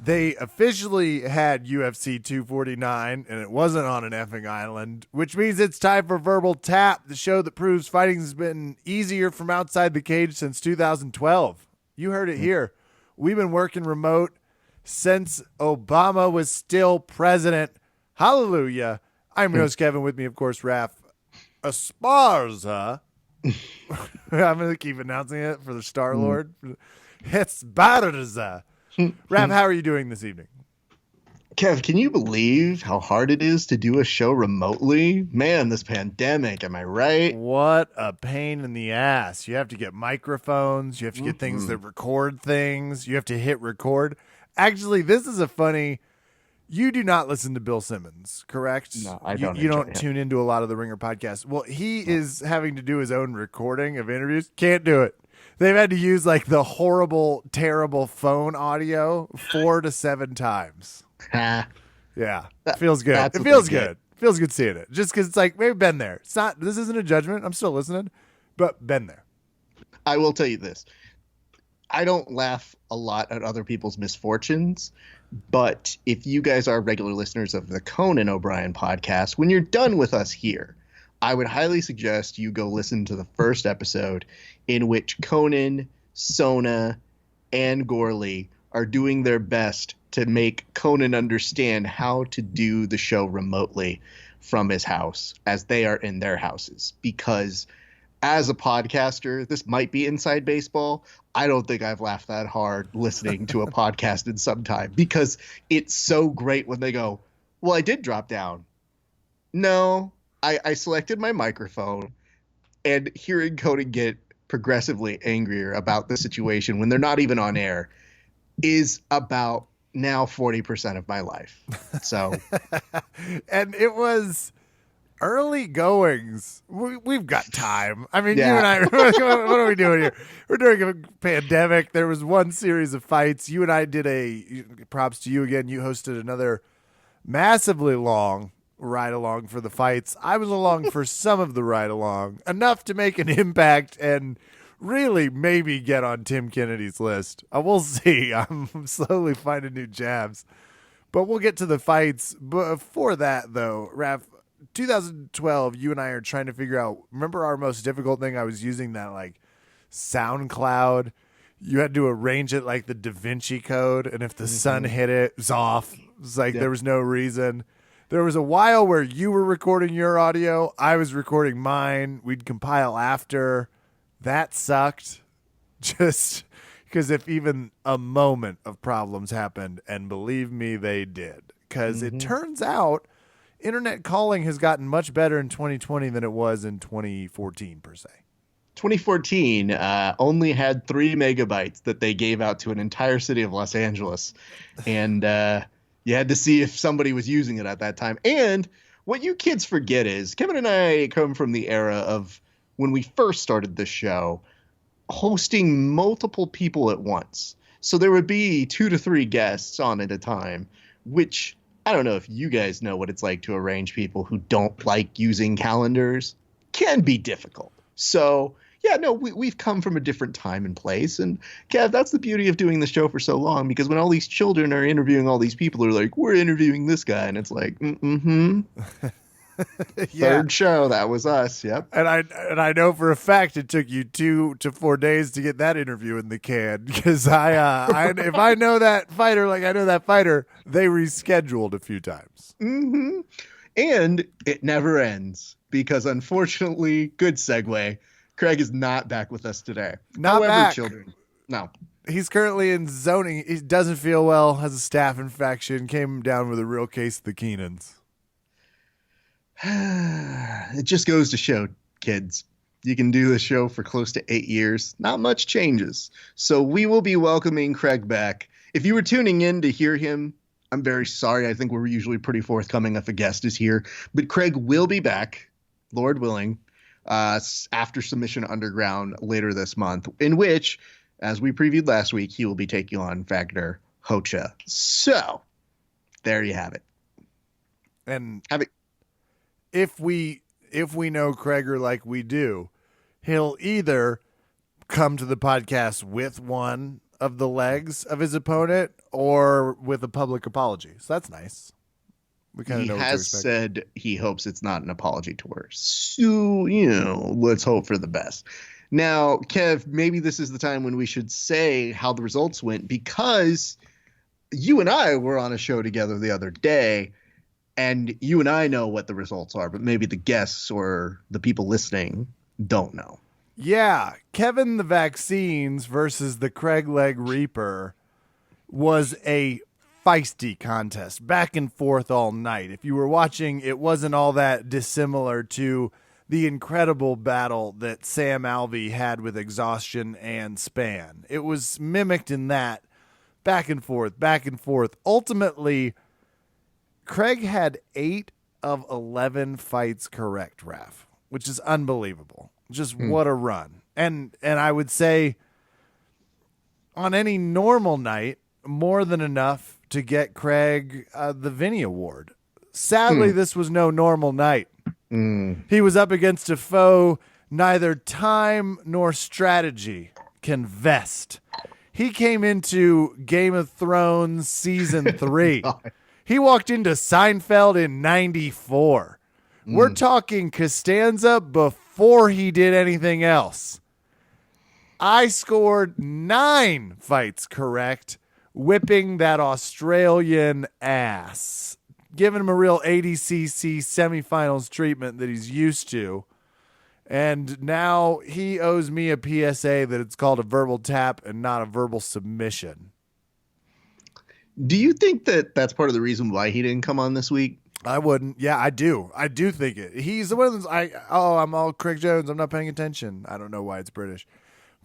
They officially had UFC 249, and it wasn't on an effing island, which means it's time for Verbal Tap, the show that proves fighting has been easier from outside the cage since 2012. You heard it here. We've been working remote since Obama was still president. Hallelujah. I'm your host, Kevin. With me, of course, Raph Esparza. I'm going to keep announcing it for the Star-Lord. Esparza. Raph, how are you doing this evening? Kev, can you believe how hard it is to do a show remotely? Man, this pandemic, am I right? What a pain in the ass. You have to get microphones. You have to get things that record things. You have to hit record. Actually, this is a funny... You do not listen to Bill Simmons, correct? No, I don't. You don't tune into a lot of the Ringer podcasts. Well, he is having to do his own recording of interviews. Can't do it. They've had to use like the horrible, terrible phone audio 4 to 7 times. Yeah, it feels good. It feels good. It feels good seeing it. Just because it's like, maybe been there. It's not. This isn't a judgment. I'm still listening, but been there. I will tell you this. I don't laugh a lot at other people's misfortunes, but if you guys are regular listeners of the Conan O'Brien podcast, when you're done with us here, I would highly suggest you go listen to the first episode in which Conan, Sona, and Gorley are doing their best to make Conan understand how to do the show remotely from his house as they are in their houses. Because as a podcaster, this might be inside baseball. I don't think I've laughed that hard listening to a podcast in some time, because it's so great when they go, well, I did drop down. No, I selected my microphone, and hearing Conan get progressively angrier about the situation when they're not even on air is about now 40% of my life. So, and it was early goings. We've got time. I mean, Yeah. you and I, what are we doing here? We're during a pandemic. There was one series of fights. You and I did props to you again. You hosted another massively long ride along for the fights. I was along for some of the ride along, enough to make an impact and really maybe get on Tim Kennedy's list. We'll see. I'm slowly finding new jabs, but we'll get to the fights. Before that, though, Raph, 2012, you and I are trying to figure out, remember our most difficult thing? I was using that like SoundCloud. You had to arrange it like the Da Vinci Code, and if the sun hit it, it was off. It was like there was no reason. There was a while where you were recording your audio, I was recording mine. We'd compile after. That sucked. Just because if even a moment of problems happened, and believe me, they did. Because it turns out internet calling has gotten much better in 2020 than it was in 2014, per se. 2014 only had 3 megabytes that they gave out to an entire city of Los Angeles. And you had to see if somebody was using it at that time. And what you kids forget is Kevin and I come from the era of when we first started the show, hosting multiple people at once. So there would be 2 to 3 guests on at a time, which I don't know if you guys know what it's like to arrange people who don't like using calendars. Can be difficult. So yeah, no, we've come from a different time and place. And Kev, that's the beauty of doing the show for so long, because when all these children are interviewing all these people, they're like, we're interviewing this guy. And it's like, Third show, that was us. Yep. And I know for a fact it took you 2 to 4 days to get that interview in the can, because if I know that fighter like I know that fighter, they rescheduled a few times. And it never ends, because unfortunately, good segue, Craig is not back with us today. However, back. Children, no. He's currently in zoning. He doesn't feel well, has a staph infection, came down with a real case of the Keenans. It just goes to show, kids, you can do the show for close to 8 years. Not much changes. So we will be welcoming Craig back. If you were tuning in to hear him, I'm very sorry. I think we're usually pretty forthcoming if a guest is here. But Craig will be back, Lord willing, after Submission Underground later this month, in which, as we previewed last week, he will be taking on Wagner Hocha. So there you have it. And if we know Krager like we do, he'll either come to the podcast with one of the legs of his opponent or with a public apology. So that's nice. We kind He of know what to has expect. said he hopes it's not an apology tour. So, let's hope for the best. Now, Kev, maybe this is the time when we should say how the results went, because you and I were on a show together the other day, and you and I know what the results are, but maybe the guests or the people listening don't know. Yeah, Kevin the Vaccines versus the Craig Leg Reaper was a feisty contest, back and forth all night. If you were watching, it wasn't all that dissimilar to the incredible battle that Sam Alvey had with Exhaustion and Span. It was mimicked in that, back and forth, back and forth. Ultimately, Craig had 8 of 11 fights correct, Raf, which is unbelievable. Just what a run. And I would say on any normal night, more than enough to get Craig the Vinny Award. Sadly, this was no normal night. He was up against a foe neither time nor strategy can vest. He came into Game of Thrones season 3. He walked into Seinfeld in 94. We're talking Costanza before he did anything else. I scored 9 fights correct, whipping that Australian ass, giving him a real ADCC semifinals treatment that he's used to. And now he owes me a PSA that it's called a verbal tap and not a verbal submission. Do you think that that's part of the reason why he didn't come on this week? I wouldn't. Yeah, I do. I do think it. He's one of those. I'm all Craig Jones. I'm not paying attention. I don't know why it's British.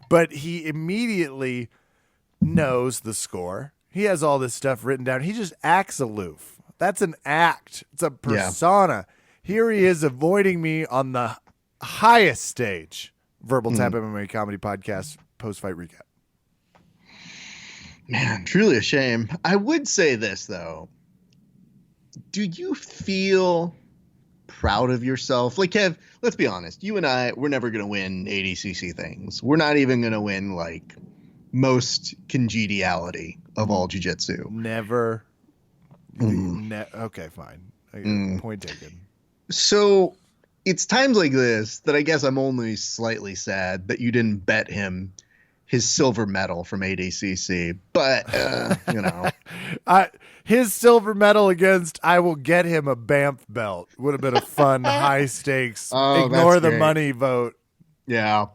But he immediately knows the score. He has all this stuff written down. He just acts aloof. That's an act. It's a persona. Yeah. Here he is avoiding me on the highest stage. Verbal Tap MMA Comedy Podcast post-fight recap. Man, truly a shame. I would say this, though. Do you feel proud of yourself? Like, Kev, let's be honest. You and I, we're never going to win ADCC things. We're not even going to win, like, most congeniality of all jiu-jitsu. Never. Okay, fine. Point taken. So it's times like this that I guess I'm only slightly sad that you didn't bet him his silver medal from ADCC, but his silver medal against I will get him a Banff belt would have been a fun high stakes ignore the money vote. Yeah.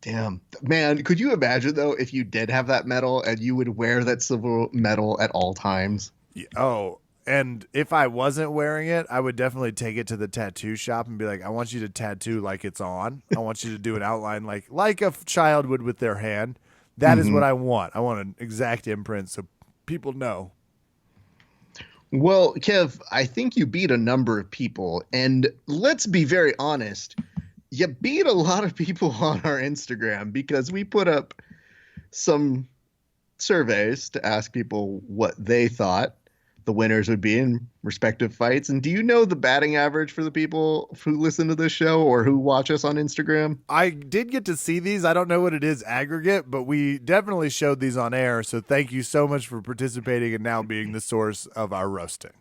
Damn, man. Could you imagine though, if you did have that medal and you would wear that silver medal at all times? Oh, and if I wasn't wearing it, I would definitely take it to the tattoo shop and be like, I want you to tattoo like it's on. I want you to do an outline like a child would with their hand. That is what I want. I want an exact imprint so people know. Well, Kev, I think you beat a number of people. And let's be very honest. You beat a lot of people on our Instagram because we put up some surveys to ask people what they thought the winners would be in respective fights. And do you know the batting average for the people who listen to this show or who watch us on Instagram? I did get to see these. I don't know what it is aggregate, but we definitely showed these on air. So thank you so much for participating and now being the source of our roasting.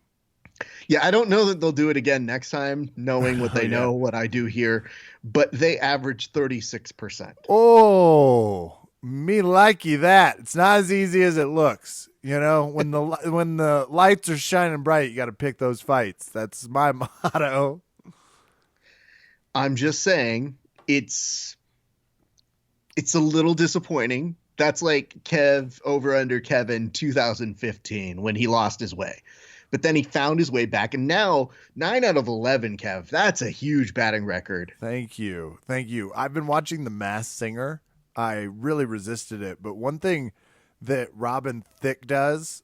Yeah, I don't know that they'll do it again next time, knowing what they know, what I do here, but they average 36%. Oh, me likey that. It's not as easy as it looks. You know, when the lights are shining bright, you got to pick those fights. That's my motto. I'm just saying it's a little disappointing. That's like Kev over under Kevin 2015 when he lost his way. But then he found his way back, and now 9 out of 11, Kev. That's a huge batting record. Thank you. I've been watching The Masked Singer. I really resisted it, but one thing that Robin Thicke does,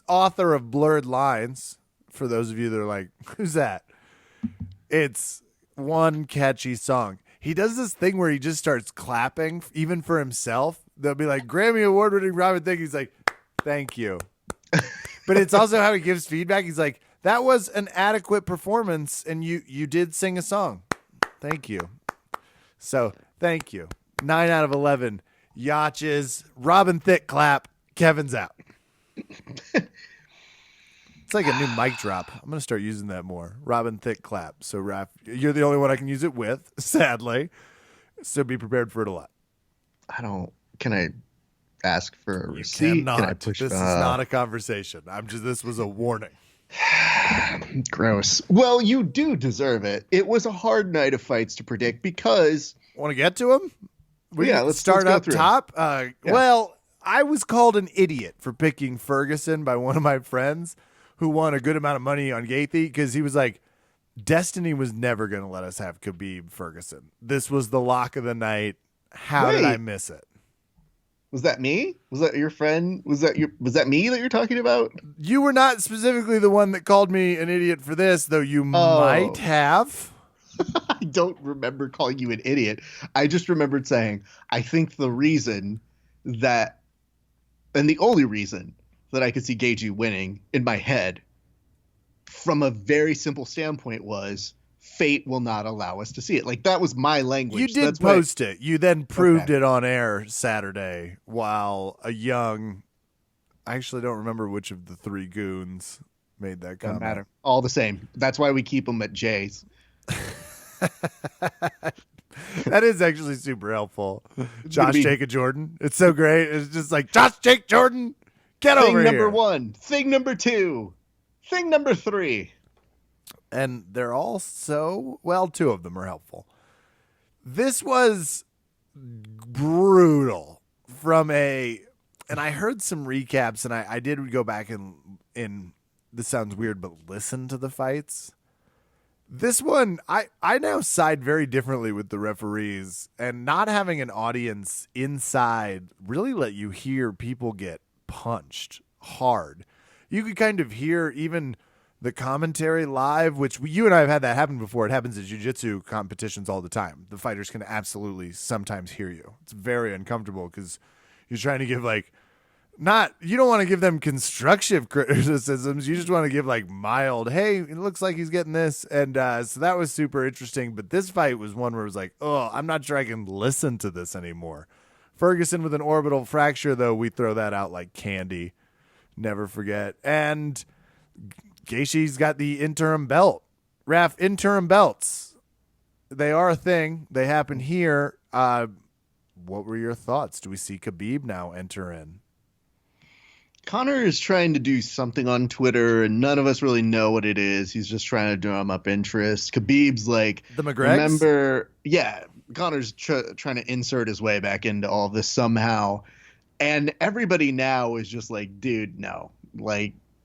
author of Blurred Lines, for those of you that are like, who's that? It's one catchy song. He does this thing where he just starts clapping, even for himself. They'll be like, Grammy Award-winning Robin Thicke. He's like, thank you. But it's also how he gives feedback. He's like, that was an adequate performance, and you did sing a song. Thank you. So, thank you. 9 out of 11. Yachts, Robin Thicke clap, Kevin's out. It's like a new mic drop. I'm going to start using that more. Robin Thicke clap. So, Raph, you're the only one I can use it with, sadly. So be prepared for it a lot. Can I ask for a receipt? Cannot. Can I push? This is not a conversation. This was a warning. Gross. Well, you do deserve it. It was a hard night of fights to predict because. Want to get to him? Let's start go up through. top. Well, I was called an idiot for picking Ferguson by one of my friends who won a good amount of money on Gaethje because he was like, Destiny was never going to let us have Khabib Ferguson. This was the lock of the night. How did I miss it? Was that me? Was that your friend? Was that me that you're talking about? You were not specifically the one that called me an idiot for this, though you might have. I don't remember calling you an idiot. I just remembered saying, I think the reason that, and the only reason that I could see Gaethje winning in my head from a very simple standpoint was fate will not allow us to see it. Like, that was my language. You did post it. You then proved it on air Saturday while a young, I actually don't remember which of the three goons made that comment. Doesn't matter. All the same. That's why we keep them at Jay's. That is actually super helpful. Josh, Jake, and Jordan. It's so great. It's just like, Josh, Jake, Jordan, get over here. Thing number one. Thing number two. Thing number three. And they're all so, well, two of them are helpful. This was brutal and I heard some recaps, and I did go back and this sounds weird, but listen to the fights. This one, I now side very differently with the referees, and not having an audience inside really let you hear people get punched hard. You could kind of hear even the commentary live, which you and I have had that happen before. It happens at jiu-jitsu competitions all the time. The fighters can absolutely sometimes hear you. It's very uncomfortable because you're trying to give you don't want to give them constructive criticisms. You just want to give mild, hey, it looks like he's getting this. And so that was super interesting. But this fight was one where it was like, oh, I'm not sure I can listen to this anymore. Ferguson with an orbital fracture, though, we throw that out like candy. Never forget. And Gaethje's got the interim belt. Raph, interim belts. They are a thing. They happen here. What were your thoughts? Do we see Khabib now enter in? Connor is trying to do something on Twitter, and none of us really know what it is. He's just trying to drum up interest. Khabib's like, the McGregors? Connor's trying to insert his way back into all of this somehow. And everybody now is just like, dude, no.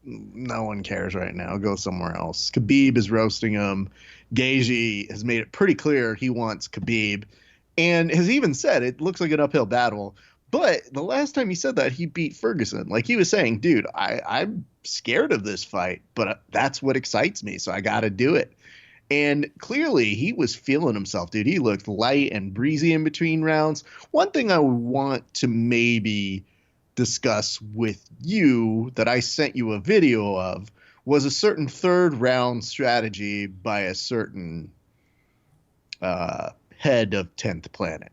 No one cares right now. Go somewhere else. Khabib is roasting him. Gaethje has made it pretty clear he wants Khabib, and has even said it looks like an uphill battle. But the last time he said that, he beat Ferguson. Like, he was saying, dude, I'm scared of this fight, but that's what excites me, so I got to do it. And clearly, he was feeling himself, dude. He looked light and breezy in between rounds. One thing I would want to maybe discuss with you that I sent you a video of was a certain third round strategy by a certain head of 10th Planet.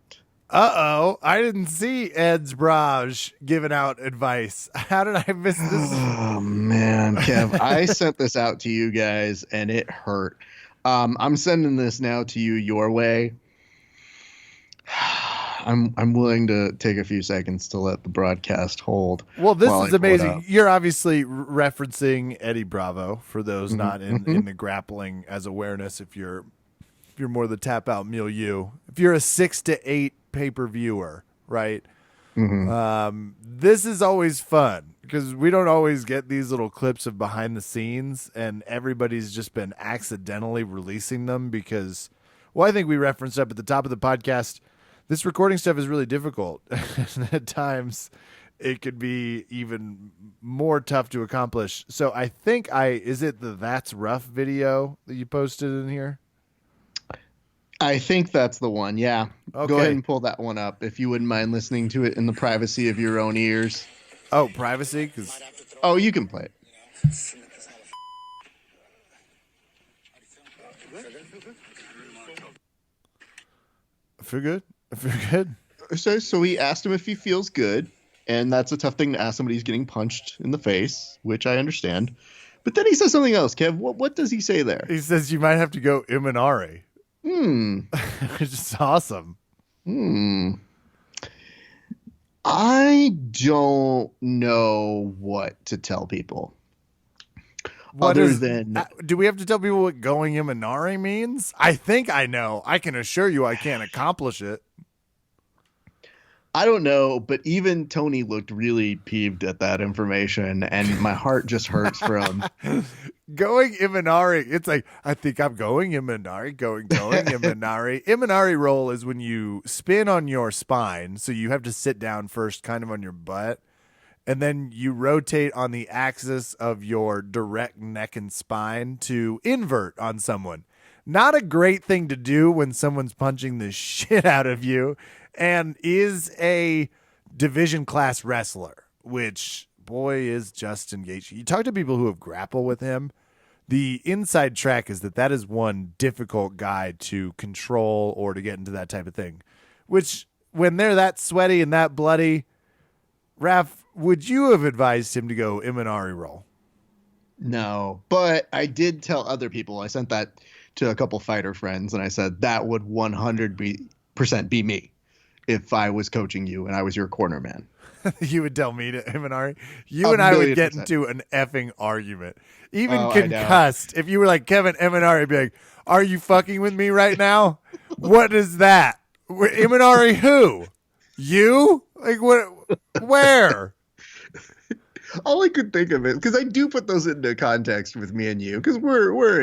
I didn't see Ed's Braj giving out advice. How did I miss this? Oh, man, Kev, I sent this out to you guys, and it hurt. I'm sending this now to you your way. I'm willing to take a few seconds to let the broadcast hold. Well, this is amazing. You're obviously referencing Eddie Bravo for those not in the grappling as awareness. If you're more the tap out milieu, if you're a 6 to 8 pay-per-viewer, right? This is always fun because we don't always get these little clips of behind the scenes, and everybody's just been accidentally releasing them because, well, I think we referenced up at the top of the podcast, this recording stuff is really difficult. At times it could be even more tough to accomplish. So I think is it the That's Rough video that you posted in here? I think that's the one. Yeah. Okay. Go ahead and pull that one up if you wouldn't mind listening to it in the privacy of your own ears. Oh, privacy? Oh, you can play it. I feel good. So he asked him if he feels good, and that's a tough thing to ask somebody who's getting punched in the face, which I understand. But then he says something else. Kev, what does he say there? He says you might have to go Imanari, Hmm. which is awesome. Hmm. I don't know what to tell people. Do we have to tell people what going Imanari means? I think I know. I can assure you I can't accomplish it. I don't know, but even Tony looked really peeved at that information, and my heart just hurts for him. Going Imanari, it's like, I think I'm going Imanari, going Imanari. Imanari roll is when you spin on your spine, so you have to sit down first, kind of on your butt, and then you rotate on the axis of your direct neck and spine to invert on someone. Not a great thing to do when someone's punching the shit out of you and is a division class wrestler, which, boy, is Justin Gaethje. You talk to people who have grappled with him. The inside track is that is one difficult guy to control or to get into that type of thing, which when they're that sweaty and that bloody, Raph, would you have advised him to go Imanari roll? No, but I did tell other people. I sent that to a couple fighter friends, and I said that would 100% be me if I was coaching you and I was your corner man. You would tell me to Imanari? You and I would get into an effing argument. Even concussed. If you were like, Kevin, Imanari, I'd be like, are you fucking with me right now? What is that? Imanari who? You? Like, what? Where? All I could think of it, because I do put those into context with me and you, because we're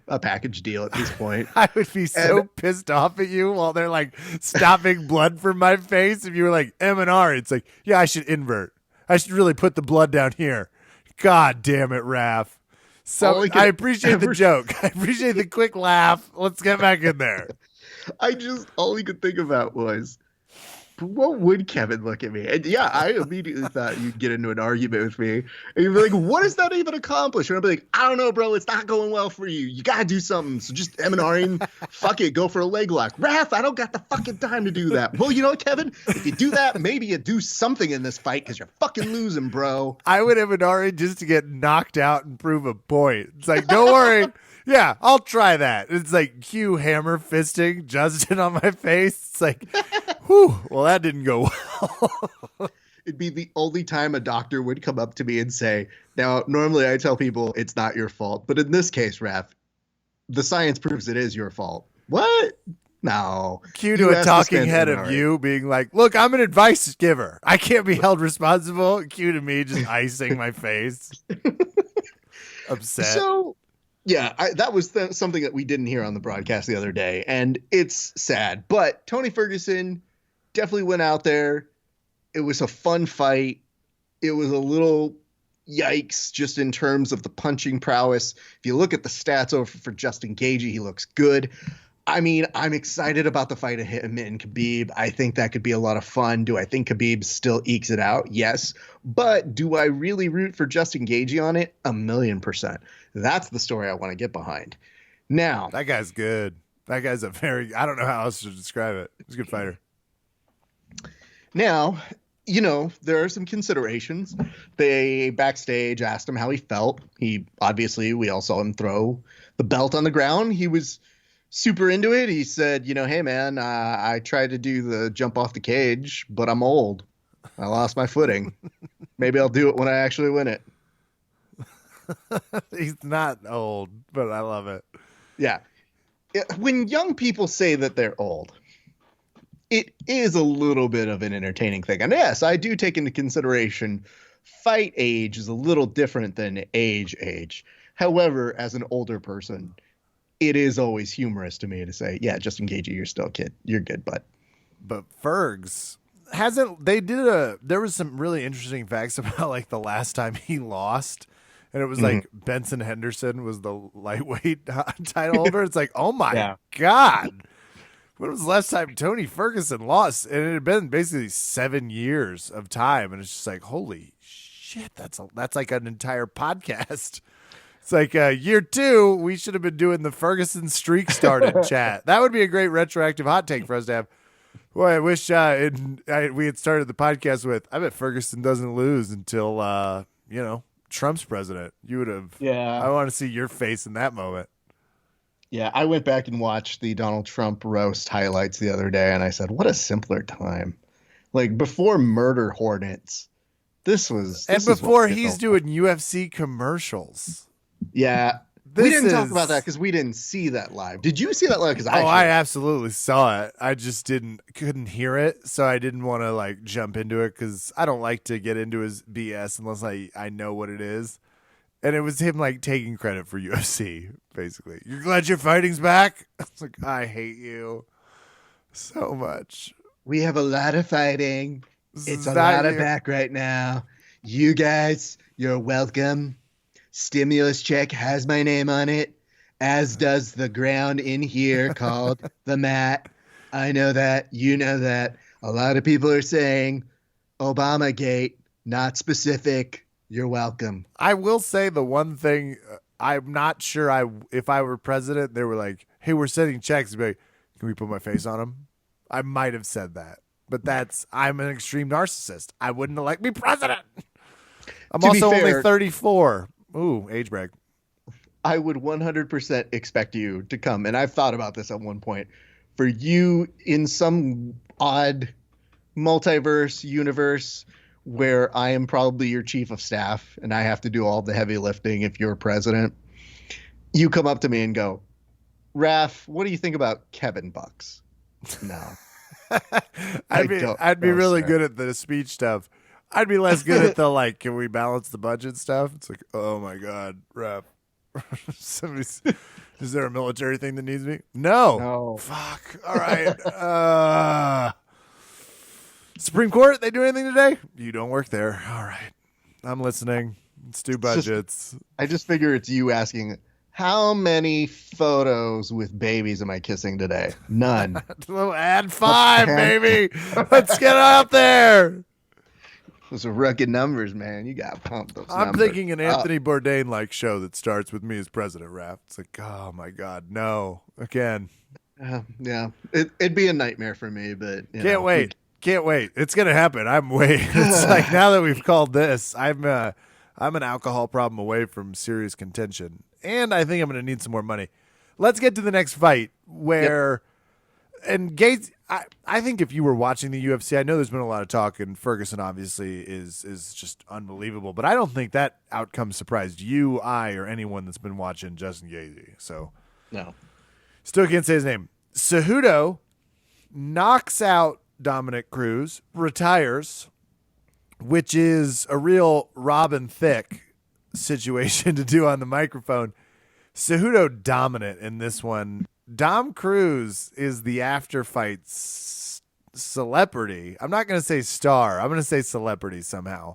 a package deal at this point. I would be so pissed off at you while they're like stopping blood from my face. If you were like Imanari, it's like, yeah, I should invert. I should really put the blood down here. God damn it, Raph. So I appreciate the joke. I appreciate the quick laugh. Let's get back in there. All he could think about was, what would Kevin look at me? And yeah, I immediately thought you'd get into an argument with me. And you'd be like, what does that even accomplish? And I'd be like, I don't know, bro. It's not going well for you. You got to do something. So just Imanari, fuck it. Go for a leg lock. Raph, I don't got the fucking time to do that. Well, you know what, Kevin? If you do that, maybe you do something in this fight because you're fucking losing, bro. I would Imanari just to get knocked out and prove a point. It's like, don't worry. Yeah, I'll try that. It's like cue hammer fisting Justin on my face. It's like, whew, well, that didn't go well. It'd be the only time a doctor would come up to me and say, now, normally I tell people it's not your fault, but in this case, Raph, the science proves it is your fault. What? No. Cue to a talking head of you being like, look, I'm an advice giver. I can't be held responsible. Cue to me just icing my face. Upset. So, yeah, that was something that we didn't hear on the broadcast the other day, and it's sad. But Tony Ferguson definitely went out there. It was a fun fight. It was a little yikes just in terms of the punching prowess. If you look at the stats over for Justin Gaethje, he looks good. I mean, I'm excited about the fight of him and Khabib. I think that could be a lot of fun. Do I think Khabib still ekes it out? Yes. But do I really root for Justin Gaethje on it? 1,000,000%. That's the story I want to get behind. Now, that guy's good. That guy's I don't know how else to describe it. He's a good fighter. Now, there are some considerations. They backstage asked him how he felt. We all saw him throw the belt on the ground. He was super into it. He said, hey, man, I tried to do the jump off the cage, but I'm old. I lost my footing. Maybe I'll do it when I actually win it. He's not old, but I love it. Yeah. When young people say that they're old, it is a little bit of an entertaining thing. And yes, I do take into consideration fight age is a little different than age. However, as an older person, it is always humorous to me to say, yeah, Justin Gaethje, you're still a kid. You're good, bud. But Fergs there was some really interesting facts about like the last time he lost. And it was like Benson Henderson was the lightweight title holder. It's like, oh my God. When was the last time Tony Ferguson lost? And it had been basically 7 years of time. And it's just like, holy shit, that's like an entire podcast. It's like year 2, we should have been doing the Ferguson streak started chat. That would be a great retroactive hot take for us to have. Well, I wish we had started the podcast with, I bet Ferguson doesn't lose until, Trump's president. You would have, Yeah. I want to see your face in that moment. Yeah, I went back and watched the Donald Trump roast highlights the other day, and I said, "What a simpler time!" Like before Murder Hornets, And before he's doing UFC commercials. Yeah, we didn't talk about that because we didn't see that live. Did you see that live? Because I absolutely saw it. I just couldn't hear it, so I didn't want to like jump into it because I don't like to get into his BS unless I know what it is. And it was him like taking credit for UFC, basically. You're glad your fighting's back? It's like, I hate you so much. We have a lot of fighting. It's a lot of back right now. You guys, you're welcome. Stimulus check has my name on it, as does the ground in here called the mat. I know that. You know that. A lot of people are saying Obamagate, not specific. You're welcome. I will say the one thing, I'm not sure if I were president, they were like, hey, we're sending checks. I'd be like, can we put my face on them? I might have said that. But I'm an extreme narcissist. I wouldn't elect me president. I'm also only 34. Ooh, age brag. I would 100% expect you to come. And I've thought about this at one point. For you in some odd multiverse universe where I am probably your chief of staff and I have to do all the heavy lifting if you're president, you come up to me and go, Raph, what do you think about Kevin Bucks? No. I'd be really good at the speech stuff. I'd be less good at the like, can we balance the budget stuff? It's like, oh my God, Raph. Is there a military thing that needs me? No. Fuck. All right. Supreme Court, they do anything today? You don't work there. All right. I'm listening. Let's do budgets. I just figure it's you asking, how many photos with babies am I kissing today? None. Add 5, baby. Let's get out there. Those are rugged numbers, man. You got to pump those I'm numbers thinking an Anthony Bourdain-like show that starts with me as president, Raph. It's like, oh, my God, no. Again. Yeah. It'd be a nightmare for me, but... Can't wait. It's going to happen. I'm waiting. It's like, now that we've called this, I'm an alcohol problem away from serious contention. And I think I'm going to need some more money. Let's get to the next fight where... Yep. And Gaethje, I think if you were watching the UFC, I know there's been a lot of talk, and Ferguson obviously is just unbelievable, but I don't think that outcome surprised you, I, or anyone that's been watching Justin Gaethje. So, no. Still can't say his name. Cejudo knocks out Dominic Cruz, retires, which is a real Robin Thicke situation to do on the microphone. Cejudo dominant in this one. Dom Cruz is the after fight celebrity. I'm not going to say star. I'm going to say celebrity somehow.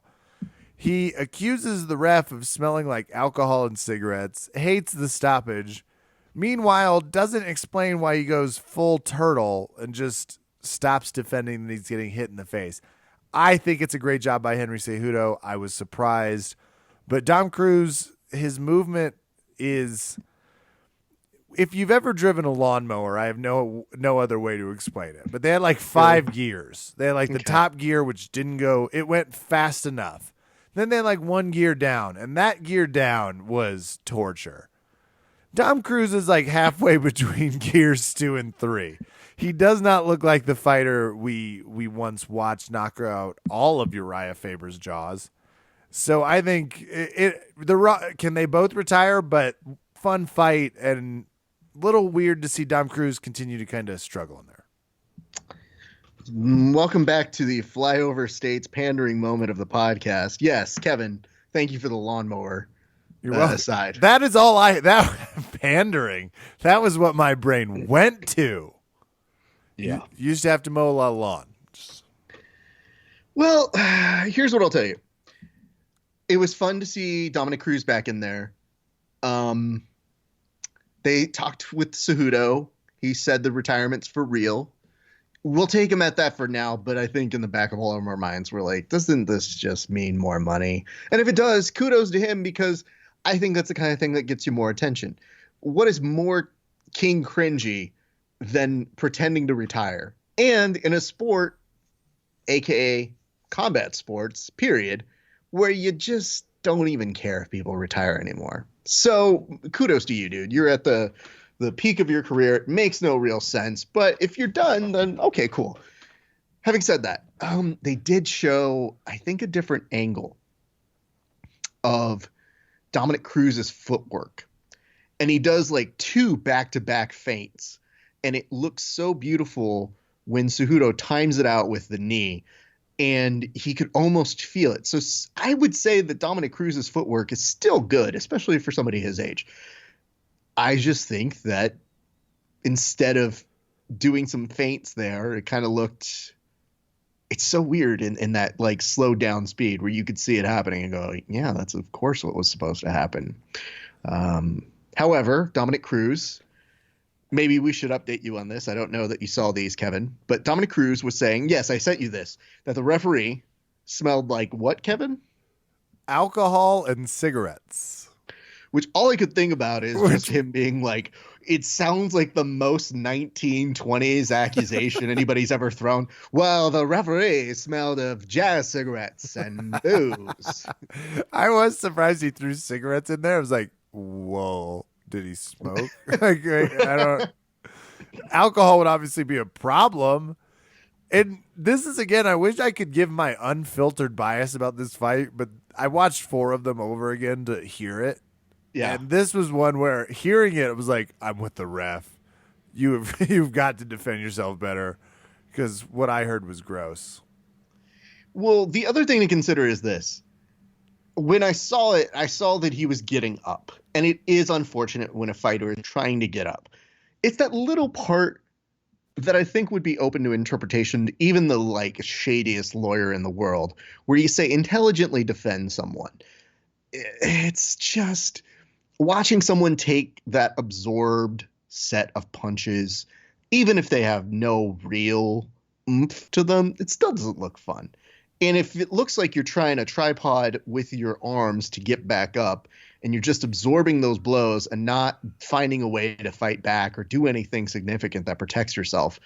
He accuses the ref of smelling like alcohol and cigarettes, hates the stoppage. Meanwhile, doesn't explain why he goes full turtle and just stops defending and he's getting hit in the face. I think it's a great job by Henry Cejudo. I was surprised. But Dom Cruz, his movement is... If you've ever driven a lawnmower, I have no other way to explain it. But they had like 5 gears. They had like the top gear, which didn't go. It went fast enough. Then they had like 1 gear down, and that gear down was torture. Dom Cruz is like halfway between gears 2 and 3. He does not look like the fighter we once watched knock out all of Uriah Faber's jaws. So I think can they both retire? But fun fight and. Little weird to see Dom Cruz continue to kind of struggle in there. Welcome back to the flyover states pandering moment of the podcast. Yes, Kevin, thank you for the lawnmower. You're welcome. Aside. That is all pandering. That was what my brain went to. Yeah. You used to have to mow a lot of lawn. Well, here's what I'll tell you. It was fun to see Dominic Cruz back in there. They talked with Cejudo. He said the retirement's for real. We'll take him at that for now, but I think in the back of all of our minds, we're like, doesn't this just mean more money? And if it does, kudos to him, because I think that's the kind of thing that gets you more attention. What is more king cringy than pretending to retire And in a sport, aka combat sports, period, where you just don't even care if people retire anymore. So kudos to you, dude. You're at the peak of your career. It makes no real sense, but if you're done, then okay, cool. Having said that, they did show, I think, a different angle of Dominic Cruz's footwork, and he does like 2 back-to-back feints, and it looks so beautiful when Cejudo times it out with the knee, and he could almost feel it. So I would say that Dominic Cruz's footwork is still good, especially for somebody his age. I just think that instead of doing some feints there, it kind of looked, it's so weird in that like slowed down speed where you could see it happening and go, yeah, that's of course what was supposed to happen. However, Dominic Cruz, maybe we should update you on this. I don't know that you saw these, Kevin, but Dominic Cruz was saying, yes, I sent you this, that the referee smelled like what, Kevin? Alcohol and cigarettes. Which all I could think about is just him being like, it sounds like the most 1920s accusation anybody's ever thrown. Well, the referee smelled of jazz cigarettes and booze. I was surprised he threw cigarettes in there. I was like, whoa, did he smoke? Like, I don't. Alcohol would obviously be a problem. And this is, again, I wish I could give my unfiltered bias about this fight, but I watched 4 of them over again to hear it. Yeah. And this was one where hearing it was like, I'm with the ref. You've got to defend yourself better, because what I heard was gross. Well, the other thing to consider is this. When I saw it, I saw that he was getting up. And it is unfortunate when a fighter is trying to get up. It's that little part that I think would be open to interpretation, even the like shadiest lawyer in the world, where you say intelligently defend someone. It's just watching someone take that absorbed set of punches, even if they have no real oomph to them, it still doesn't look fun. And if it looks like you're trying a tripod with your arms to get back up and you're just absorbing those blows and not finding a way to fight back or do anything significant that protects yourself,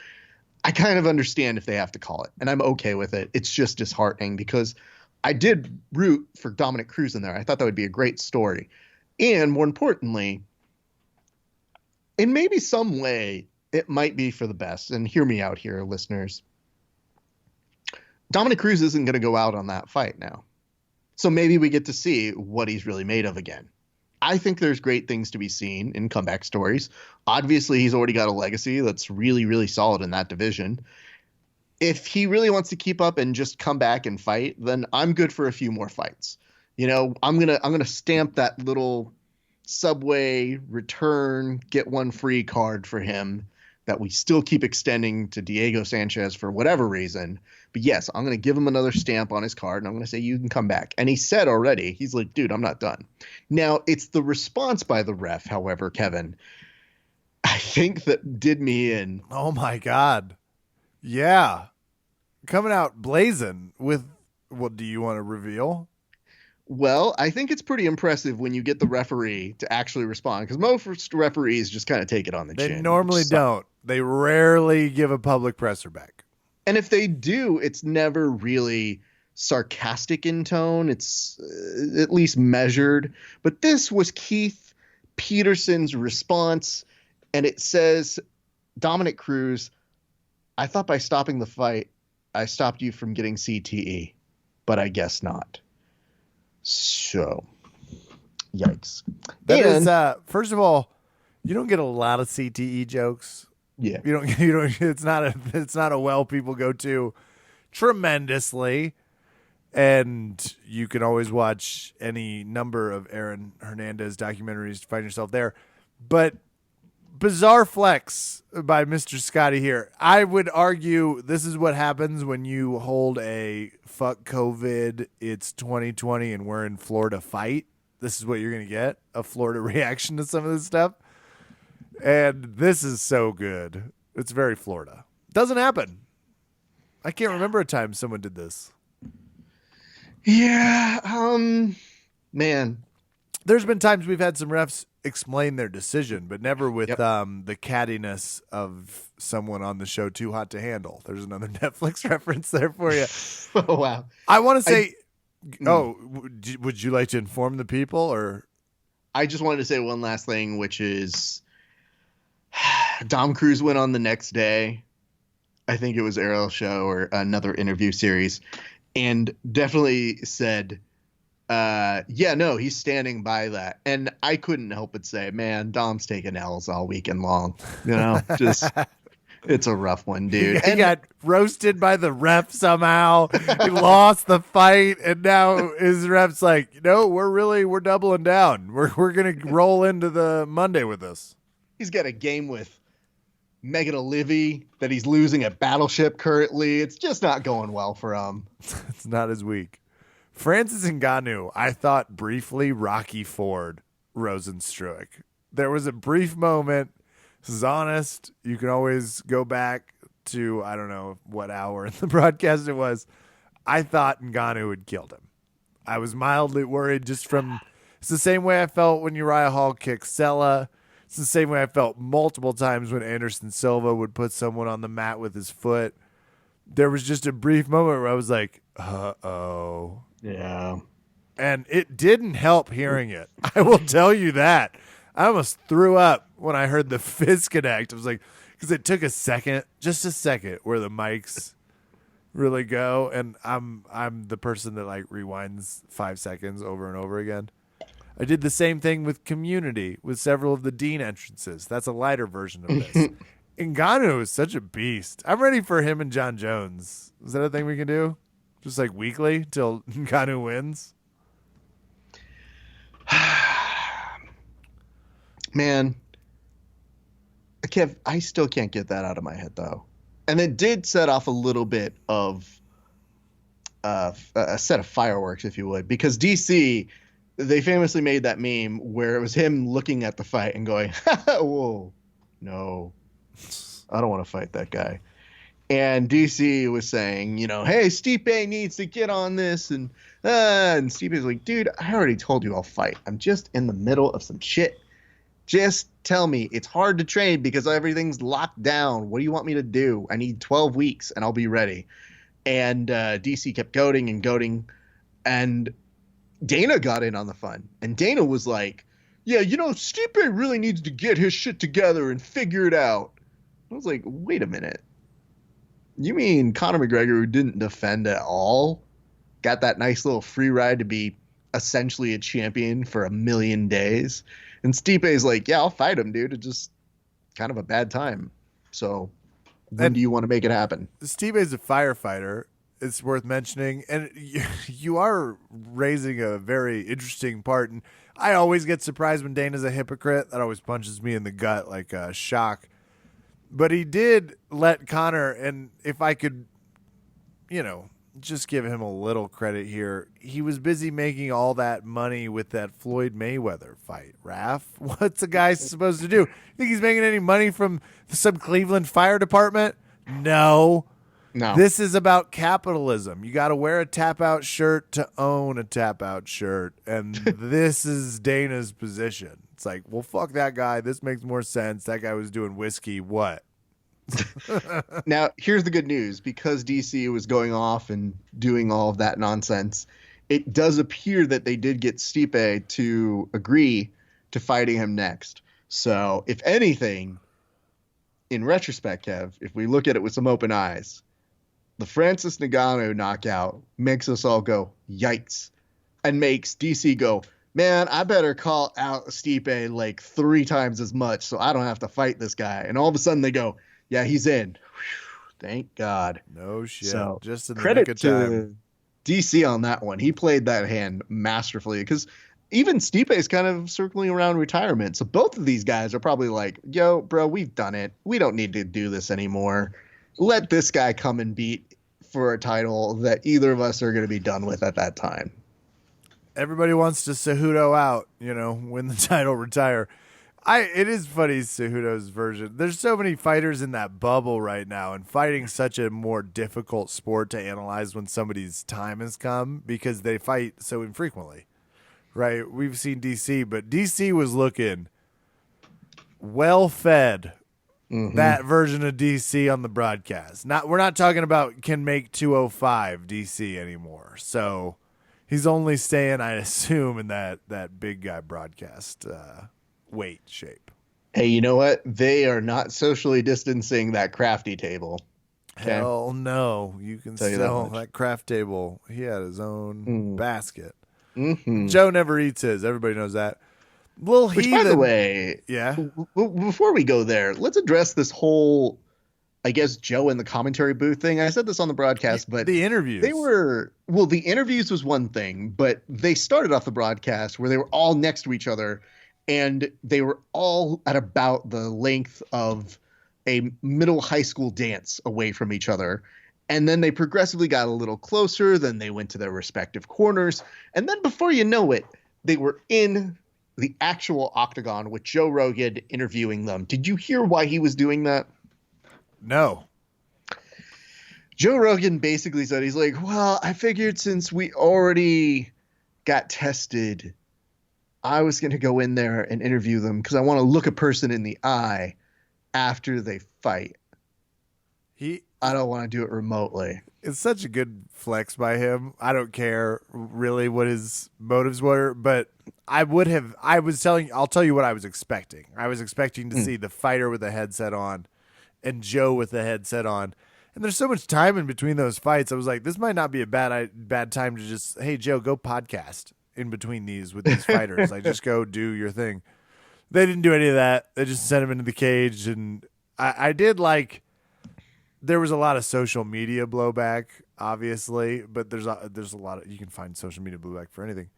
I kind of understand if they have to call it. And I'm okay with it. It's just disheartening because I did root for Dominic Cruz in there. I thought that would be a great story. And more importantly, in maybe some way, it might be for the best. And hear me out here, listeners. Dominic Cruz isn't going to go out on that fight now. So maybe we get to see what he's really made of again. I think there's great things to be seen in comeback stories. Obviously, he's already got a legacy that's really, really solid in that division. If he really wants to keep up and just come back and fight, then I'm good for a few more fights. You know, I'm gonna stamp that little Subway return, get one free card for him that we still keep extending to Diego Sanchez for whatever reason. But yes, I'm going to give him another stamp on his card, and I'm going to say, you can come back. And he said already, he's like, dude, I'm not done. Now, it's the response by the ref, however, Kevin, I think that did me in. Oh, my God. Yeah. Coming out blazing with, what do you want to reveal? Well, I think it's pretty impressive when you get the referee to actually respond, because most referees just kind of take it on the chin. They normally don't. They rarely give a public presser back. And if they do, it's never really sarcastic in tone. It's at least measured. But this was Keith Peterson's response, and it says, Dominic Cruz, I thought by stopping the fight, I stopped you from getting CTE, but I guess not. So, yikes. That is, first of all, you don't get a lot of CTE jokes. Yeah. You don't, it's not a well people go to tremendously. And you can always watch any number of Aaron Hernandez documentaries to find yourself there. But bizarre flex by Mr. Scotty here. I would argue this is what happens when you hold a fuck COVID, it's 2020 and we're in Florida fight. This is what you're going to get, a Florida reaction to some of this stuff. And this is so good. It's very Florida. Doesn't happen. I can't remember a time someone did this. Yeah, man. There's been times we've had some refs explain their decision, but never with Yep. the cattiness of someone on the show Too Hot to Handle. There's another Netflix reference there for you. Oh, wow. I want to say, Mm. would you like to inform the people or? I just wanted to say one last thing, which is Dom Cruise went on the next day. I think it was Ariel Show or another interview series, and definitely said, yeah, no, he's standing by that. And I couldn't help but say, man, Dom's taking L's all weekend long. You know, just it's a rough one, dude. He got roasted by the ref somehow. He lost the fight, and now his ref's like, no, we're doubling down. We're gonna roll into the Monday with this. He's got a game with Megan O'Leary that he's losing at Battleship currently. It's just not going well for him. It's not his week. Francis Ngannou, I thought briefly Rocky Ford Rosenstruik. There was a brief moment. This is honest. You can always go back to, I don't know what hour in the broadcast it was. I thought Ngannou had killed him. I was mildly worried just from, it's the same way I felt when Uriah Hall kicked Sella. It's the same way I felt multiple times when Anderson Silva would put someone on the mat with his foot. There was just a brief moment where I was like, uh-oh. Yeah. And it didn't help hearing it. I will tell you that. I almost threw up when I heard the fist connect. I was like, because it took a second, just a second, where the mics really go. And I'm the person that like rewinds 5 seconds over and over again. I did the same thing with Community with several of the Dean entrances. That's a lighter version of this. Ngannou is such a beast. I'm ready for him and John Jones. Is that a thing we can do? Just like weekly till Ngannou wins? Man, I still can't get that out of my head though. And it did set off a little bit of a set of fireworks, if you would, because DC, they famously made that meme where it was him looking at the fight and going, whoa, no, I don't want to fight that guy. And DC was saying, you know, hey, Stipe needs to get on this. And Stipe's like, dude, I already told you I'll fight. I'm just in the middle of some shit. Just tell me. It's hard to train because everything's locked down. What do you want me to do? I need 12 weeks and I'll be ready. And DC kept goading and goading. And Dana got in on the fun. And Dana was like, yeah, you know, Stipe really needs to get his shit together and figure it out. I was like, wait a minute. You mean Conor McGregor, who didn't defend at all, got that nice little free ride to be essentially a champion for 1,000,000 days? And Stipe's like, yeah, I'll fight him, dude. It's just kind of a bad time. So when do you want to make it happen? Stipe's a firefighter. It's worth mentioning. And you are raising a very interesting part. And I always get surprised when Dana's a hypocrite. That always punches me in the gut like a shock. But he did let Conor, and if I could, you know, just give him a little credit here, he was busy making all that money with that Floyd Mayweather fight. Raph, what's a guy supposed to do? Think he's making any money from some Cleveland Fire Department? No. This is about capitalism. You got to wear a tap-out shirt to own a tap-out shirt, and this is Dana's position. It's like, well, fuck that guy. This makes more sense. That guy was doing whiskey. What? Now, here's the good news. Because DC was going off and doing all of that nonsense, it does appear that they did get Stipe to agree to fighting him next. So, if anything, in retrospect, Kev, if we look at it with some open eyes, the Francis Ngannou knockout makes us all go, yikes, and makes DC go, man, I better call out Stipe like 3 times as much so I don't have to fight this guy. And all of a sudden they go, yeah, he's in. Whew, thank God. No shit. So just in the credit nick of time. to DC on that one. He played that hand masterfully because even Stipe is kind of circling around retirement. So both of these guys are probably like, yo, bro, we've done it. We don't need to do this anymore. Let this guy come and beat for a title that either of us are going to be done with at that time. Everybody wants to Cejudo out, you know, win the title, retire. It is funny, Cejudo's version. There's so many fighters in that bubble right now, and fighting's such a more difficult sport to analyze when somebody's time has come because they fight so infrequently. right? We've seen DC, but DC was looking well fed. That version of DC on the broadcast. We're not talking about can make 205 DC anymore. So he's only staying, I assume, in that big guy broadcast weight shape. Hey, you know what? They are not socially distancing that crafty table. Okay? Hell no. You can Tell you sell that much. that craft table. He had his own basket. Mm-hmm. Joe never eats his. Everybody knows that. Little Which, heathen. by the way, Yeah. Before we go there, let's address this whole, I guess, Joe in the commentary booth thing. I said this on the broadcast, but the interviews. The interviews was one thing, but they started off the broadcast where they were all next to each other, and they were all at about the length of a middle high school dance away from each other. And then they progressively got a little closer. Then they went to their respective corners. And then before you know it, they were in the actual octagon with Joe Rogan interviewing them. Did you hear why he was doing that? No. Joe Rogan basically said, he's like, well, I figured since we already got tested, I was going to go in there and interview them because I want to look a person in the eye after they fight. I don't want to do it remotely. It's such a good flex by him. I don't care really what his motives were, but I'll tell you what I was expecting. I was expecting to see the fighter with the headset on and Joe with the headset on. And there's so much time in between those fights. I was like, this might not be a bad time to just, hey, Joe, go podcast in between these with these fighters. Like, just go do your thing. They didn't do any of that. They just sent him into the cage. And I did like, there was a lot of social media blowback, obviously, but there's a lot of, you can find social media blowback for anything.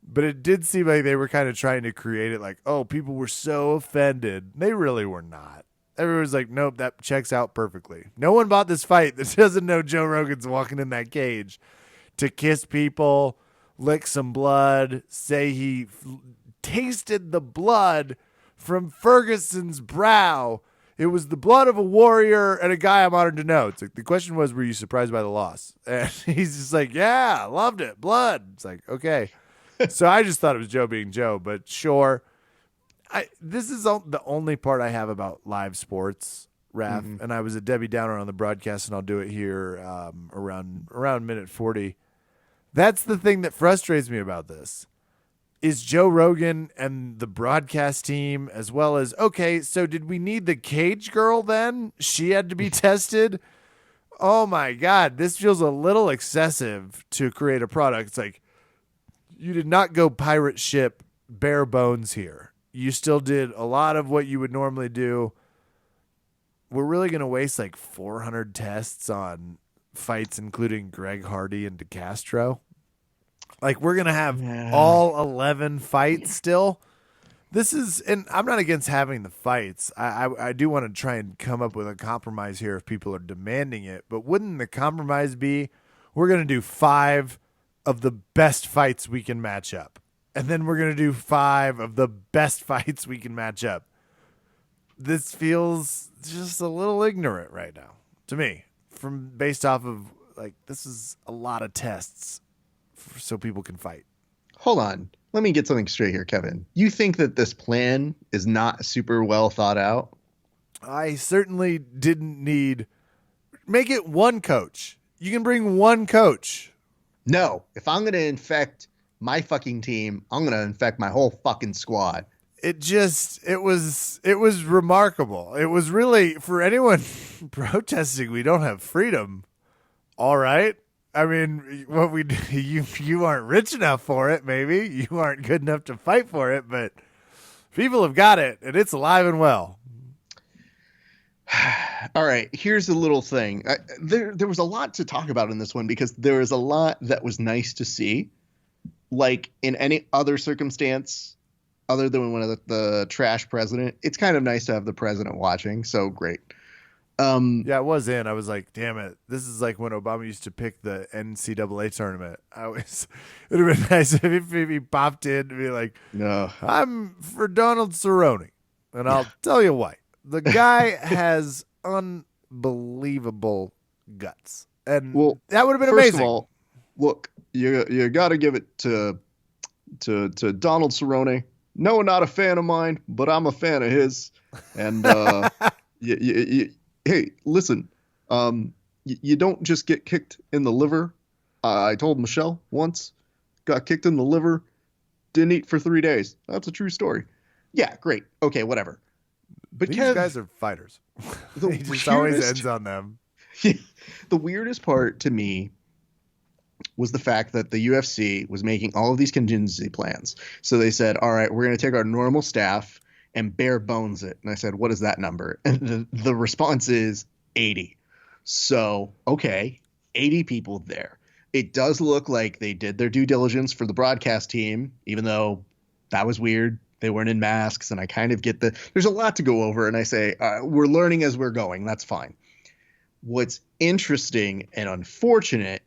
But it did seem like they were kind of trying to create it like, oh, people were so offended. They really were not. Everyone's like, nope, that checks out perfectly. No one bought this fight that doesn't know Joe Rogan's walking in that cage to kiss people, lick some blood, say he tasted the blood from Ferguson's brow. It was the blood of a warrior and a guy I'm honored to know. It's like, the question was, were you surprised by the loss? And he's just like, yeah, loved it. Blood. It's like, okay. So I just thought it was Joe being Joe, but sure. This is the only part I have about live sports, Raph, and I was a Debbie Downer on the broadcast, and I'll do it here around minute 40. That's the thing that frustrates me about this. Is Joe Rogan and the broadcast team, as well as, okay, so did we need the cage girl then? She had to be tested? Oh my God, this feels a little excessive to create a product. It's like, you did not go pirate ship bare bones here. You still did a lot of what you would normally do. We're really going to waste like 400 tests on fights, including Greg Hardy and DeCastro. Like, we're going to have all 11 fights still. This is, and I'm not against having the fights. I do want to try and come up with a compromise here if people are demanding it. But wouldn't the compromise be, we're going to do 5 of the best fights we can match up? And then we're going to do 5 of the best fights we can match up. This feels just a little ignorant right now to me, based off of, like, this is a lot of tests so people can fight. Hold on. Let me get something straight here, Kevin. You think that this plan is not super well thought out? I certainly didn't make it one coach. You can bring one coach. No. If I'm going to infect my fucking team, I'm going to infect my whole fucking squad. It was remarkable. It was really, for anyone protesting, we don't have freedom. All right. I mean, you aren't rich enough for it, maybe. You aren't good enough to fight for it, but people have got it, and it's alive and well. All right, here's a little thing. There was a lot to talk about in this one because there was a lot that was nice to see. Like, in any other circumstance other than one of the trash president, it's kind of nice to have the president watching, so great. Yeah, it was in. I was like, damn it. This is like when Obama used to pick the NCAA tournament. It would have been nice if he popped in to be like, no, I'm for Donald Cerrone. And I'll tell you why. The guy has unbelievable guts. And that would have been amazing. First of all, look, you got to give it to to Donald Cerrone. No, not a fan of mine, but I'm a fan of his. And hey, listen, you don't just get kicked in the liver. I told Michelle once, got kicked in the liver, didn't eat for 3 days. That's a true story. Yeah, great. Okay, whatever. But These Kev, guys are fighters. the He just always weirdest, ends on them. the weirdest part to me was the fact that the UFC was making all of these contingency plans. So they said, all right, we're going to take our normal staff and bare bones it. And I said, what is that number? And the response is 80. So, okay, 80 people there. It does look like they did their due diligence for the broadcast team, even though that was weird. They weren't in masks, and I kind of get there's a lot to go over, and I say, we're learning as we're going. That's fine. What's interesting and unfortunate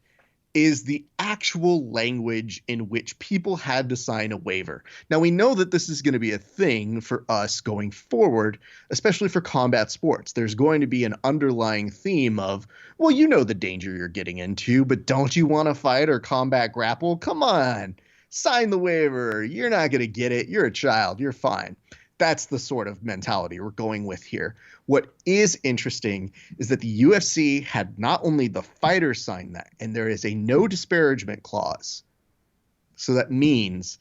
is the actual language in which people had to sign a waiver. Now, we know that this is going to be a thing for us going forward, especially for combat sports. There's going to be an underlying theme of, well, you know the danger you're getting into, but don't you want to fight or combat grapple? Come on, sign the waiver. You're not going to get it. You're a child. You're fine. That's the sort of mentality we're going with here. What is interesting is that the UFC had not only the fighters sign that, and there is a no disparagement clause. So that means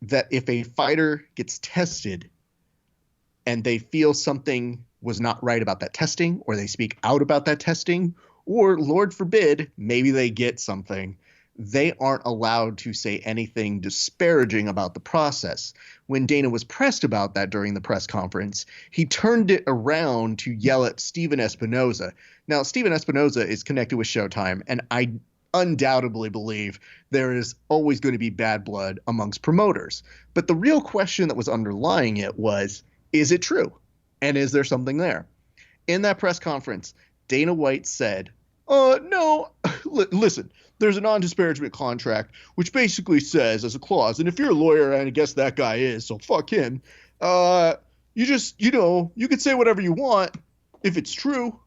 that if a fighter gets tested and they feel something was not right about that testing, or they speak out about that testing, or Lord forbid, maybe they get something, they aren't allowed to say anything disparaging about the process. When Dana was pressed about that during the press conference, he turned it around to yell at Steven Espinoza. Now, Steven Espinoza is connected with Showtime, and I undoubtedly believe there is always going to be bad blood amongst promoters. But the real question that was underlying it was, is it true? And is there something there? In that press conference, Dana White said, no, listen, there's a non-disparagement contract, which basically says as a clause, and if you're a lawyer, and I guess that guy is, so fuck him, you just, you could say whatever you want if it's true.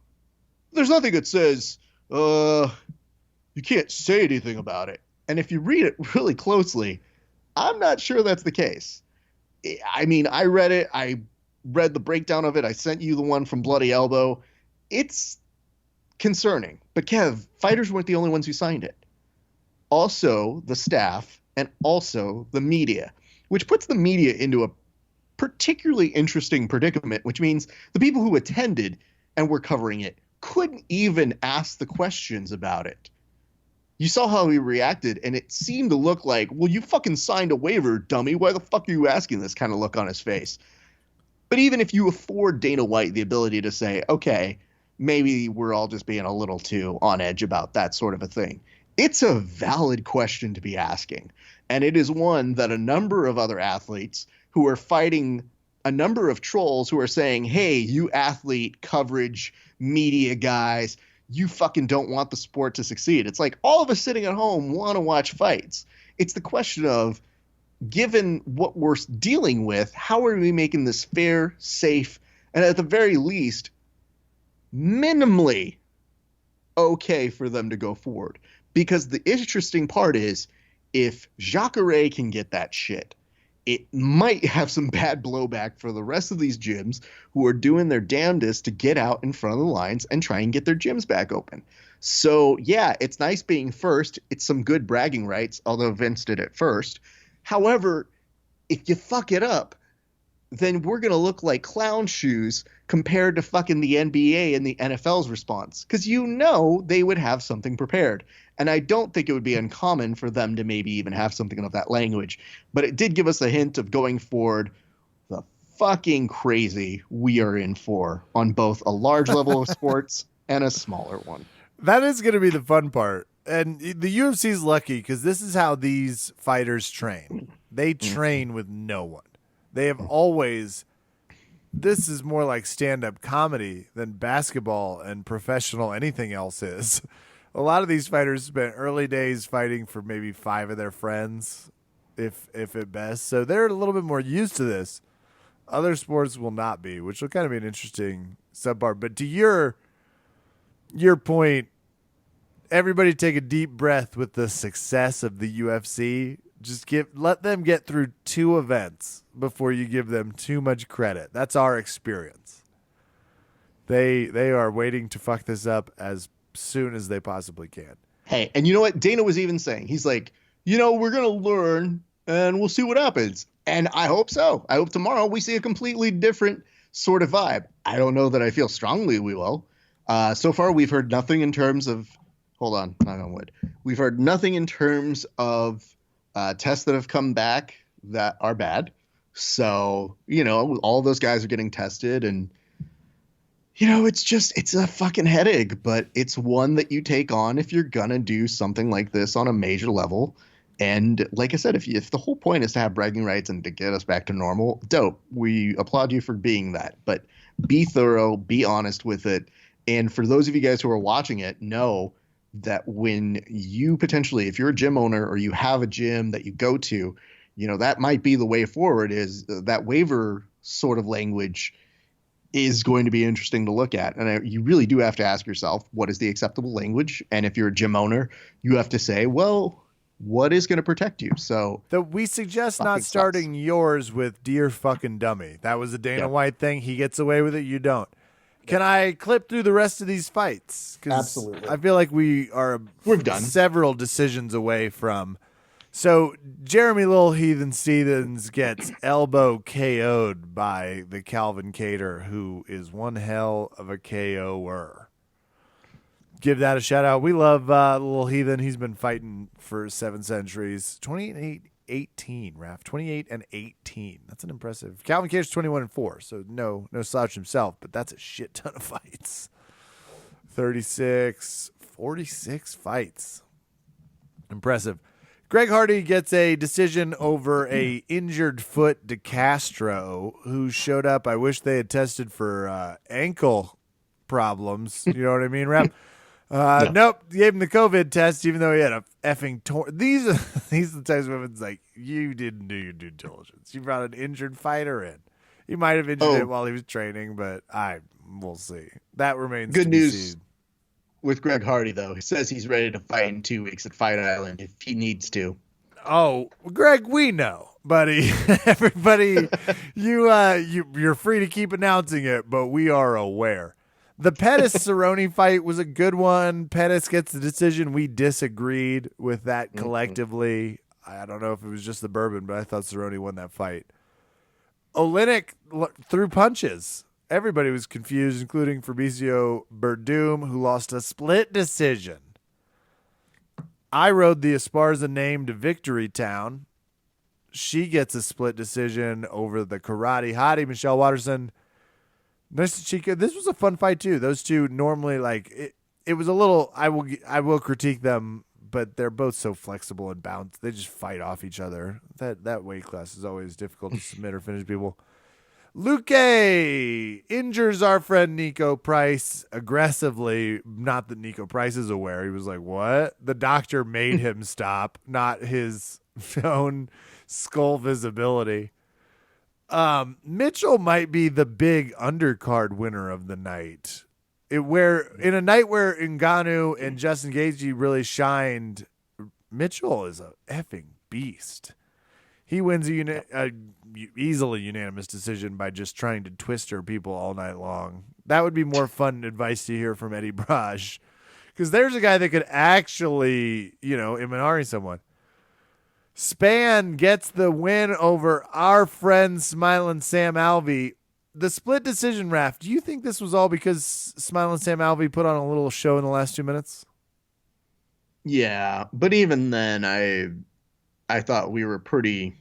There's nothing that says, you can't say anything about it. And if you read it really closely, I'm not sure that's the case. I mean, I read it. I read the breakdown of it. I sent you the one from Bloody Elbow. It's concerning. But Kev, fighters weren't the only ones who signed it. Also the staff and also the media, which puts the media into a particularly interesting predicament, which means the people who attended and were covering it couldn't even ask the questions about it. You saw how he reacted, and it seemed to look like, well, you fucking signed a waiver, dummy. Why the fuck are you asking this kind of look on his face? But even if you afford Dana White the ability to say, okay, maybe we're all just being a little too on edge about that sort of a thing, it's a valid question to be asking. And it is one that a number of other athletes who are fighting a number of trolls who are saying, hey, you athlete coverage media guys, you fucking don't want the sport to succeed. It's like all of us sitting at home want to watch fights. It's the question of, given what we're dealing with, how are we making this fair, safe, and at the very least, minimally okay for them to go forward? Because the interesting part is, if Jacare can get that shit, it might have some bad blowback for the rest of these gyms who are doing their damnedest to get out in front of the lines and try and get their gyms back open. So, yeah, it's nice being first. It's some good bragging rights, although Vince did it first. However, if you fuck it up, then we're going to look like clown shoes compared to fucking the NBA and the NFL's response. Because they would have something prepared. And I don't think it would be uncommon for them to maybe even have something of that language. But it did give us a hint of going forward the fucking crazy we are in for on both a large level of sports and a smaller one. That is going to be the fun part. And the UFC is lucky because this is how these fighters train. They train with no one. They have always, this is more like stand-up comedy than basketball and professional anything else is. A lot of these fighters spent early days fighting for maybe 5 of their friends, if at best. So they're a little bit more used to this. Other sports will not be, which will kind of be an interesting subpart. But to your point, everybody take a deep breath with the success of the UFC. Just let them get through 2 events before you give them too much credit. That's our experience. They are waiting to fuck this up as soon as they possibly can. Hey, and you know what? Dana was even saying, he's like, we're going to learn and we'll see what happens. And I hope so. I hope tomorrow we see a completely different sort of vibe. I don't know that I feel strongly we will. So far, we've heard nothing in terms of, hold on, knock on wood. We've heard nothing in terms of tests that have come back that are bad. So, all those guys are getting tested and, it's a fucking headache, but it's one that you take on if you're going to do something like this on a major level. And like I said, if the whole point is to have bragging rights and to get us back to normal, dope. We applaud you for being that. But be thorough, be honest with it. And for those of you guys who are watching it, know that when you potentially, if you're a gym owner or you have a gym that you go to, that might be the way forward, is that waiver sort of language is going to be interesting to look at. And you really do have to ask yourself, what is the acceptable language? And if you're a gym owner, you have to say, well, what is going to protect you? So we suggest not starting yours with dear fucking dummy. That was a Dana White thing. He gets away with it. You don't. Can I clip through the rest of these fights? Absolutely. I feel like we've done several decisions away from. So Jeremy Little Heathen Stephens gets elbow KO'd by the Calvin Cater, who is one hell of a KO'er. Give that a shout out. We love Little Heathen. He's been fighting for 7 centuries. 28-18, Raph. 28 and 18. That's an impressive. Calvin Cater's 21-4, so no slouch himself, but that's a shit ton of fights. 36, 46 fights. Impressive. Greg Hardy gets a decision over a injured foot De Castro, who showed up. I wish they had tested for ankle problems. You know what I mean, Rep? No. Nope. Gave him the COVID test, even though he had a effing torn. These are the types of women's like, you didn't do your due diligence. You brought an injured fighter in. He might have injured it while he was training, but we'll see. That remains good to be news. seen. With Greg Hardy, though, he says he's ready to fight in 2 weeks at Fight Island if he needs to. Oh, Greg, we know, buddy. Everybody, you're free to keep announcing it, but we are aware. The Pettis-Cerrone fight was a good one. Pettis gets the decision. We disagreed with that collectively. I don't know if it was just the bourbon, but I thought Cerrone won that fight. Oleinik threw punches. Everybody was confused, including Fabricio Verdum, who lost a split decision. I rode the Esparza name to Victory Town. She gets a split decision over the karate hottie, Michelle Watterson. Nice Chica. This was a fun fight, too. Those two normally, it was a little, I will critique them, but they're both so flexible and bounced. They just fight off each other. That weight class is always difficult to submit or finish people. Luque injures our friend Nico Price aggressively. Not that Nico Price is aware. He was like, what? The doctor made him stop, not his own skull visibility. Mitchell might be the big undercard winner of the night. In a night where Ngannou and Justin Gaethje really shined, Mitchell is a effing beast. He wins a easily unanimous decision by just trying to twister people all night long. That would be more fun advice to hear from Eddie Braj, because there's a guy that could actually, Imanari someone. Span gets the win over our friend Smiling Sam Alvey. The split decision, Raph, do you think this was all because Smiling Sam Alvey put on a little show in the last 2 minutes? Yeah, but even then, I thought we were pretty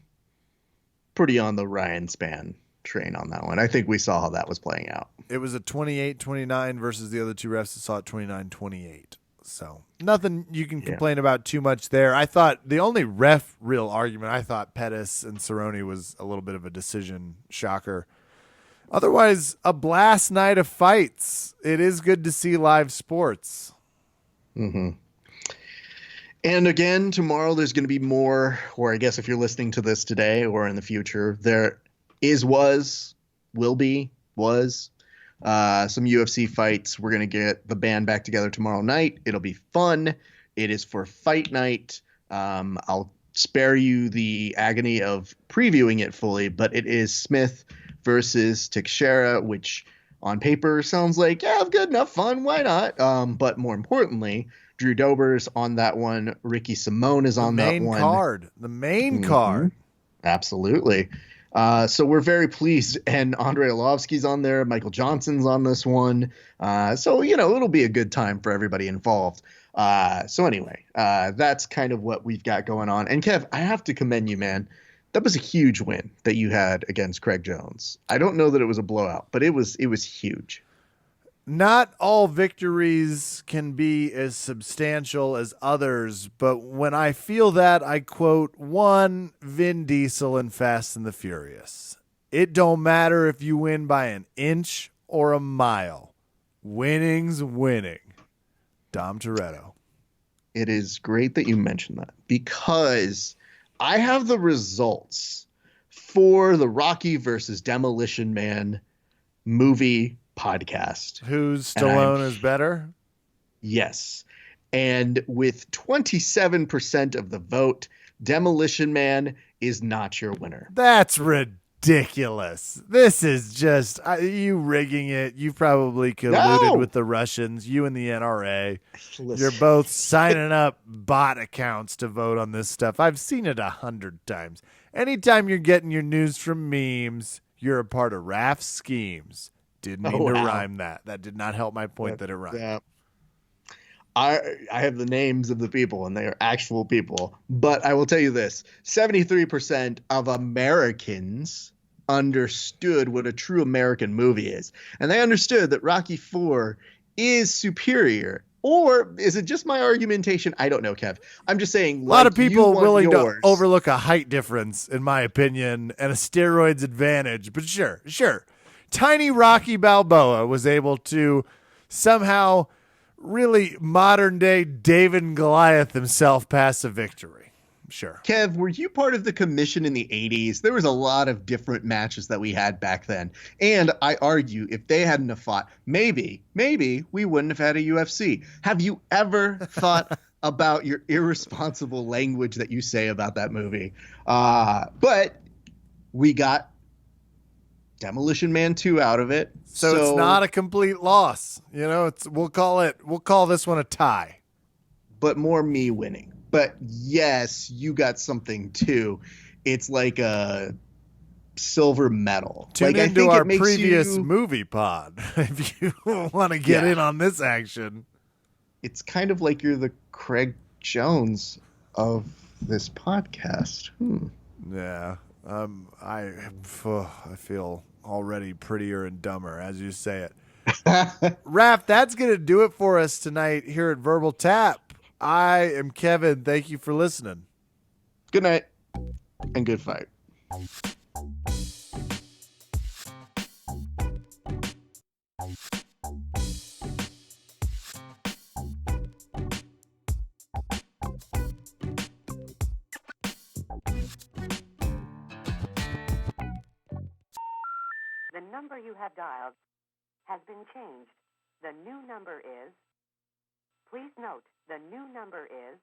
on the Ryan Span train on that one. I think we saw how that was playing out. It was a 28-29 versus the other two refs that saw it 29-28. So nothing you can complain about too much there. I thought the only real argument, I thought Pettis and Cerrone was a little bit of a decision shocker. Otherwise, a blast night of fights. It is good to see live sports. Mm-hmm. And again, tomorrow there's going to be more, or I guess if you're listening to this today or in the future, there will be some UFC fights. We're going to get the band back together tomorrow night. It'll be fun. It is for fight night. I'll spare you the agony of previewing it fully, but it is Smith versus Teixeira, which on paper sounds like, yeah, good enough fun. Why not? But more importantly, Drew Dober's on that one. Ricky Simone is on that one. The main Mhm. card. Absolutely. So we're very pleased. And Andrei Arlovsky's on there. Michael Johnson's on this one. So, it'll be a good time for everybody involved. So anyway, that's kind of what we've got going on. And Kev, I have to commend you, man. That was a huge win that you had against Craig Jones. I don't know that it was a blowout, but it was huge. Not all victories can be as substantial as others, but when I feel that, I quote one Vin Diesel in Fast and the Furious. It don't matter if you win by an inch or a mile. Winning's winning. Dom Toretto. It is great that you mentioned that because I have the results for the Rocky versus Demolition Man movie podcast. Whose Stallone is better? Yes. And with 27% of the vote, Demolition Man is not your winner. That's ridiculous. This is just you rigging it. You probably colluded with the Russians, you and the NRA. Listen. You're both signing up bot accounts to vote on this stuff. I've seen it 100 times. Anytime you're getting your news from memes, you're a part of Raph's schemes. Didn't mean to rhyme that. That did not help my point that it rhymed. I have the names of the people, and they are actual people. But I will tell you this. 73% of Americans understood what a true American movie is. And they understood that Rocky IV is superior. Or is it just my argumentation? I don't know, Kev. I'm just saying. A lot of people willing to overlook a height difference, in my opinion, and a steroids advantage. But sure. Tiny Rocky Balboa was able to somehow really modern day David and Goliath himself pass a victory. Sure. Kev, were you part of the commission in the 80s? There was a lot of different matches that we had back then. And I argue if they hadn't have fought, maybe we wouldn't have had a UFC. Have you ever thought about your irresponsible language that you say about that movie? But we got Demolition Man 2 out of it. So it's not a complete loss. We'll call this one a tie. But more me winning. But yes, you got something too. It's like a silver medal. Tune into our previous movie pod if you want to get in on this action. It's kind of like you're the Craig Jones of this podcast. Yeah. I feel already prettier and dumber as you say it. Raph, that's going to do it for us tonight here at Verbal Tap. I am Kevin. Thank you for listening. Good night and good fight. The number you have dialed has been changed. The new number is... Please note, the new number is